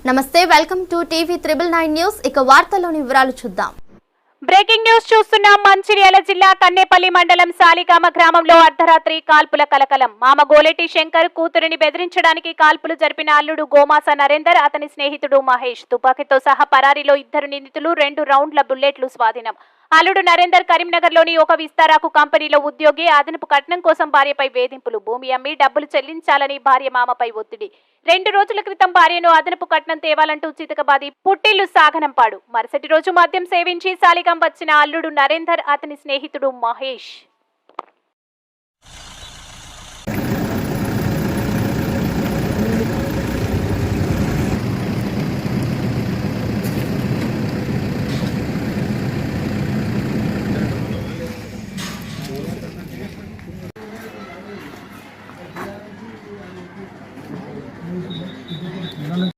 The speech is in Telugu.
నమస్తే, వెల్కమ్ టు టీవీ 999 న్యూస్. ఇక వార్తల్లోని వివరాలు చూద్దాం. బ్రేకింగ్ న్యూస్ చూస్తున్నాం. మంచిర్యాల జిల్లా కన్నేపల్లి మండలం సాలిగామ గ్రామంలో అర్ధరాత్రి కాల్పుల కలకలం. మామ గోలెటి శంకర్ కూతురిని బెదిరించడానికి కాల్పులు జరిపిన అల్లుడు గోమాస నరేందర్, అతని స్నేహితుడు మహేష్ తుపాకీతో సహా పరారీలో 2 నిందితులు, 2 రౌండ్ల బుల్లెట్లు స్వాధీనం. అల్లుడు నరేందర్ కరీంనగర్లోని ఒక విస్తారాకు కంపెనీలో ఉద్యోగి. అదనపు కట్నం కోసం భార్యపై వేధింపులు. భూమి అమ్మి డబ్బులు చెల్లించాలని భార్య మామపై ఒత్తిడి. 2 రోజుల క్రితం భార్యను అదనపు కట్నం తేవాలంటూ చితకబాది పుట్టిల్లు సాగనంపాడు. మరుసటి రోజు మద్యం సేవించి సాలిగాం వచ్చిన అల్లుడు నరేందర్, అతని స్నేహితుడు మహేష్